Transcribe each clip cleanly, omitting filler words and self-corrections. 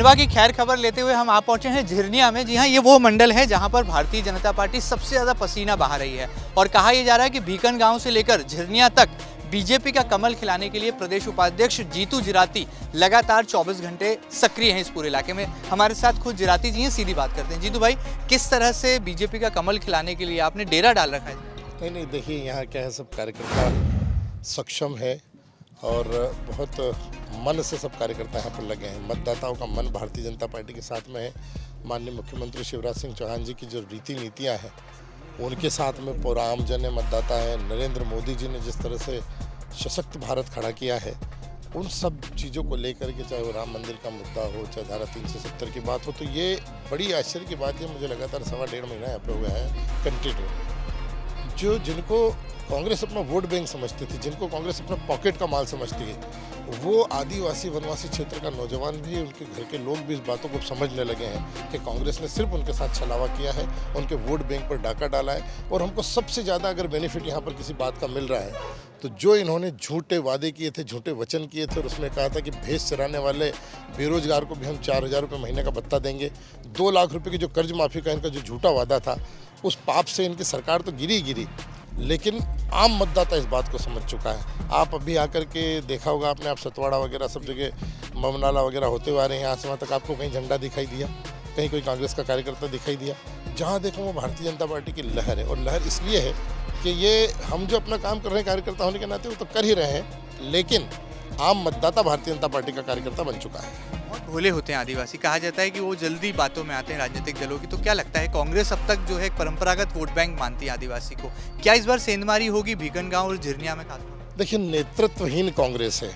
सेवा की खैर खबर लेते हुए हम आप पहुंचे हैं झिरनिया में। जी हाँ, ये वो मंडल है जहां पर भारतीय जनता पार्टी सबसे ज़्यादा पसीना बहा रही है और कहा यह जा रहा है कि बीकन गांव से लेकर झिरनिया तक बीजेपी का कमल खिलाने के लिए प्रदेश उपाध्यक्ष जीतू जिराती लगातार 24 घंटे सक्रिय हैं इस पूरे इलाके में। हमारे साथ खुद जिराती जी हैं, सीधी बात करते हैं। जीतू भाई, किस तरह से बीजेपी का कमल खिलाने के लिए आपने डेरा डाल रखा है? नहीं, देखिए यहाँ क्या है, सब कार्यकर्ता सक्षम है और बहुत मन से सब कार्यकर्ता यहाँ पर लगे हैं। मतदाताओं का मन भारतीय जनता पार्टी के साथ में है। माननीय मुख्यमंत्री शिवराज सिंह चौहान जी की जो रीति नीतियाँ हैं उनके साथ में पूरा आमजन है, मतदाता है। नरेंद्र मोदी जी ने जिस तरह से सशक्त भारत खड़ा किया है, उन सब चीज़ों को लेकर के, चाहे वो राम मंदिर का मुद्दा हो, चाहे धारा 370 की बात हो, तो ये बड़ी आश्चर्य की बात है। मुझे लगातार 1.5 महीना यहाँ पे हुआ है कंटिन्यू। जिनको कांग्रेस अपना वोट बैंक समझती थी, जिनको कांग्रेस अपना पॉकेट का माल समझती है, वो आदिवासी वनवासी क्षेत्र का नौजवान भी, उनके घर के लोग भी इस बातों को समझने लगे हैं कि कांग्रेस ने सिर्फ उनके साथ छलावा किया है, उनके वोट बैंक पर डाका डाला है। और हमको सबसे ज़्यादा अगर बेनिफिट यहाँ पर किसी बात का मिल रहा है तो जो इन्होंने झूठे वादे किए थे, झूठे वचन किए थे और उसमें कहा था कि भैंस चराने वाले बेरोजगार को भी हम 4,000 रुपये महीने का भत्ता देंगे, 2 लाख रुपये की जो कर्ज माफ़ी का इनका जो झूठा वादा था, उस पाप से इनकी सरकार तो गिरी, लेकिन आम मतदाता इस बात को समझ चुका है। आप अभी आकर के देखा होगा आपने, आप सतवाड़ा वगैरह सब जगह ममनाला वगैरह होते हुए आ रहे हैं, यहाँ से वहाँ तक आपको कहीं झंडा दिखाई दिया, कहीं कोई कांग्रेस का कार्यकर्ता दिखाई दिया? जहाँ देखो वो भारतीय जनता पार्टी की लहर है। और लहर इसलिए है कि ये हम जो अपना काम कर रहे हैं कार्यकर्ता होने के नाते वो तो कर ही रहे हैं, लेकिन आम मतदाता भारतीय जनता पार्टी का कार्यकर्ता बन चुका है। बहुत भोले होते हैं आदिवासी, कहा जाता है कि वो जल्दी बातों में आते हैं राजनीतिक दलों की। तो क्या लगता है, कांग्रेस अब तक जो है एक परंपरागत वोट बैंक मानती है आदिवासी को, क्या इस बार सेंधमारी होगी भीकन गांव और झिरनिया में खास? देखिए, नेतृत्वहीन कांग्रेस है।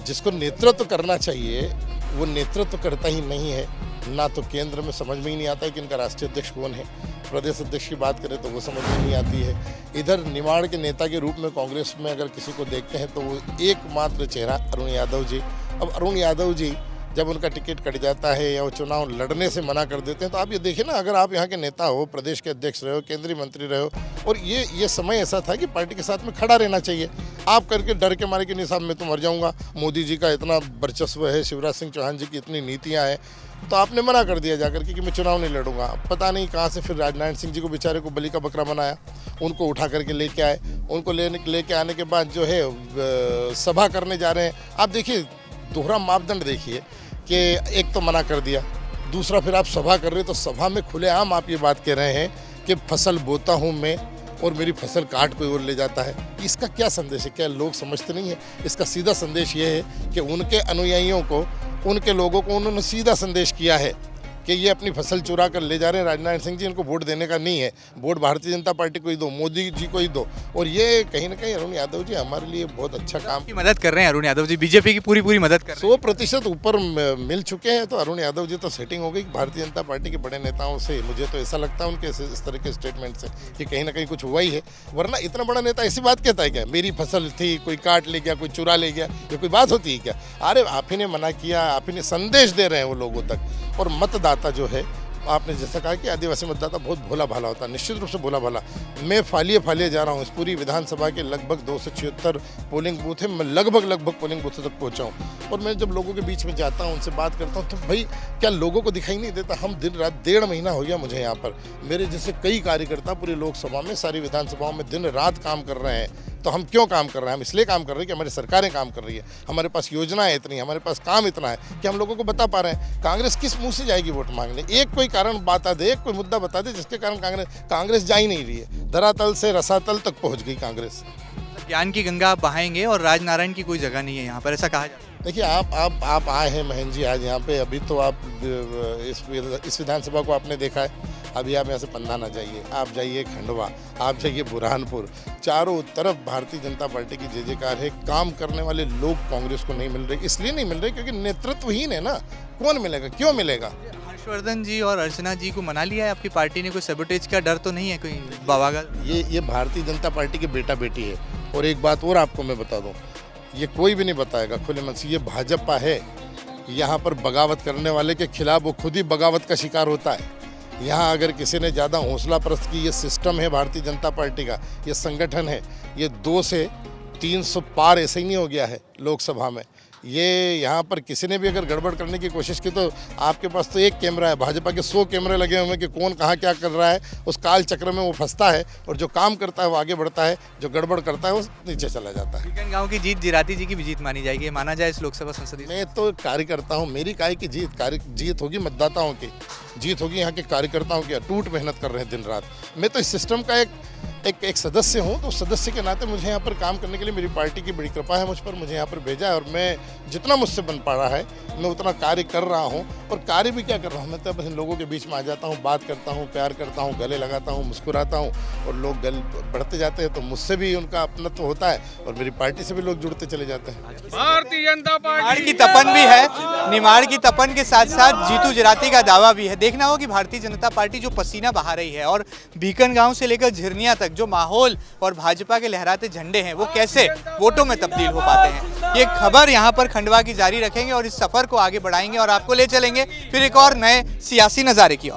जिसको नेतृत्व करना चाहिए वो नेतृत्व करता ही नहीं है। ना तो केंद्र में समझ में ही नहीं आता है कि इनका राष्ट्रीय अध्यक्ष कौन है, प्रदेश अध्यक्ष की बात करें तो वो समझ में नहीं आती है। इधर निमाड़ के नेता के रूप में कांग्रेस में अगर किसी को देखते हैं तो वो एकमात्र चेहरा अरुण यादव जी। अब अरुण यादव जी जब उनका टिकट कट जाता है या वो चुनाव लड़ने से मना कर देते हैं, तो आप ये देखिए ना, अगर आप यहाँ के नेता हो, प्रदेश के अध्यक्ष रहे हो, केंद्रीय मंत्री रहे हो, और ये समय ऐसा था कि पार्टी के साथ में खड़ा रहना चाहिए। आप करके डर के मारे कि नहीं साहब मैं तो मर जाऊँगा, मोदी जी का इतना वर्चस्व है, शिवराज सिंह चौहान जी की इतनी नीतियाँ हैं, तो आपने मना कर दिया जाकर के कि मैं चुनाव नहीं लड़ूंगा। पता नहीं कहाँ से फिर राजनारायण सिंह जी को बेचारे को बलि का बकरा बनाया, उनको उठा करके लेके आए। उनको लेके आने के बाद जो है सभा करने जा रहे हैं। आप देखिए, दोहरा मापदंड देखिए कि एक तो मना कर दिया, दूसरा फिर आप सभा कर रहे हो तो सभा में खुलेआम आप ये बात कह रहे हैं कि फसल बोता हूँ मैं और मेरी फसल काट कोई और ले जाता है। इसका क्या संदेश है? क्या लोग समझते नहीं है? इसका सीधा संदेश ये है कि उनके अनुयायियों को, उनके लोगों को उन्होंने सीधा संदेश किया है कि ये अपनी फसल चुरा कर ले जा रहे हैं। राजनारायण सिंह जी, इनको वोट देने का नहीं है, वोट भारतीय जनता पार्टी को ही दो, मोदी जी को ही दो। और ये कहीं ना कहीं अरुण यादव जी हमारे लिए बहुत अच्छा काम की मदद कर रहे हैं। अरुण यादव जी बीजेपी की पूरी मदद कर रहे हैं, 100% ऊपर मिल चुके हैं। तो अरुण यादव जी तो सेटिंग हो गई भारतीय जनता पार्टी के बड़े नेताओं से। मुझे तो ऐसा लगता है उनके इस तरह के स्टेटमेंट से कि कहीं ना कहीं कुछ हुआ ही है, वरना इतना बड़ा नेता ऐसी बात कहता है क्या, मेरी फसल थी, कोई काट ले गया, कोई चुरा ले गया, ये कोई बात होती है क्या? अरे आप ही ने मना किया, आप ही ने संदेश दे रहे हैं वो लोगों तक। और मतदाता जो है, आपने जैसा कहा कि आदिवासी मतदाता बहुत भोला भाला होता है, निश्चित रूप से भोला भाला। मैं फालिए जा रहा हूँ, इस पूरी विधानसभा के लगभग 276 पोलिंग बूथ है, मैं लगभग पोलिंग बूथ तक पहुँचा हूँ। और मैं जब लोगों के बीच में जाता हूँ, उनसे बात करता हूँ, तो भाई क्या लोगों को दिखाई नहीं देता? हम दिन रात 1.5 महीना हो गया मुझे यहाँ पर, मेरे जैसे कई कार्यकर्ता पूरी लोकसभा में, सारी विधानसभाओं में दिन रात काम कर रहे हैं। तो हम क्यों काम कर रहे हैं? हम इसलिए काम कर रहे हैं कि हमारी सरकारें काम कर रही है, हमारे पास योजनाएं इतनी, हमारे पास काम इतना है कि हम लोगों को बता पा रहे हैं। कांग्रेस किस मुंह से जाएगी वोट मांगने? एक कोई कारण बता दे, एक कोई मुद्दा बता दे जिसके कारण कांग्रेस जा ही नहीं रही है। धरातल से रसातल तक पहुंच गई कांग्रेस। ज्ञान की गंगा आप बहाएंगे और राजनारायण की कोई जगह नहीं है यहाँ पर, ऐसा कहा जाता है। देखिए, आप आए हैं महेंद्र जी आज यहाँ पे, अभी तो आप इस विधानसभा को आपने देखा है। अभी आप यहाँ से पन्ना ना जाइए, आप जाइए खंडवा, आप जाइए बुरहानपुर, चारों तरफ भारतीय जनता पार्टी की जय जयकार है। काम करने वाले लोग कांग्रेस को नहीं मिल रहे, इसलिए नहीं मिल रहे क्योंकि नेतृत्वहीन है ना। कौन मिलेगा, क्यों मिलेगा? हर्षवर्धन जी और अर्चना जी को मना लिया है आपकी पार्टी ने, कोई सबोटेज का डर तो नहीं है कोई बावागा? ये भारतीय जनता पार्टी के बेटा बेटी है। और एक बात और आपको मैं बता दूँ, ये कोई भी नहीं बताएगा खुले मन से, ये भाजपा है। यहाँ पर बगावत करने वाले के खिलाफ वो खुद ही बगावत का शिकार होता है। यहाँ अगर किसी ने ज़्यादा हौसला परस्त की, ये सिस्टम है भारतीय जनता पार्टी का, ये संगठन है, ये 2 से 300 पार ऐसे ही नहीं हो गया है लोकसभा में। ये यहाँ पर किसी ने भी अगर गड़बड़ करने की कोशिश की तो आपके पास तो एक कैमरा है, भाजपा के 100 कैमरे लगे हुए हैं कि कौन कहाँ क्या कर रहा है। उस काल चक्र में वो फंसता है और जो काम करता है वो आगे बढ़ता है, जो गड़बड़ करता है वो नीचे चला जाता है। बीकन गांव की जीत जिराती जी की भी जीत मानी जाएगी, ये माना जाए इस लोकसभा संसदीय। मैं तो कार्यकर्ता हूँ, मेरी काय की जीत होगी मतदाताओं की, जीत होगी यहाँ के कार्यकर्ताओं की, अटूट मेहनत कर रहे हैं दिन रात। मैं तो इस सिस्टम का एक सदस्य हूँ, तो सदस्य के नाते मुझे यहाँ पर काम करने के लिए मेरी पार्टी की बड़ी कृपा है मुझ पर, मुझे यहाँ पर भेजा है और मैं जितना मुझसे बन पा रहा है मैं उतना कार्य कर रहा हूँ। और कार्य भी क्या कर रहा हूँ, मैं तो बस इन लोगों के बीच में आ जाता हूँ, बात करता हूँ, प्यार करता हूँ, गले लगाता हूँ, मुस्कुराता हूँ और लोग गले बढ़ते जाते हैं तो मुझसे भी उनका अपनत्व होता है और मेरी पार्टी से भी लोग जुड़ते चले जाते हैं। भारतीय जनता निमाड़ की तपन भी है, निमाड़ की तपन के साथ साथ जीतू जिराती का दावा भी है। देखना हो कि भारतीय जनता पार्टी जो पसीना बहा रही है और बीकन गांव से लेकर झिरनिया तक जो माहौल और भाजपा के लहराते झंडे हैं वो कैसे वोटों में तब्दील हो पाते हैं। ये खबर यहाँ पर खंडवा की जारी रखेंगे और इस सफर को आगे बढ़ाएंगे और आपको ले चलेंगे फिर एक और नए सियासी नज़ारे की ओर।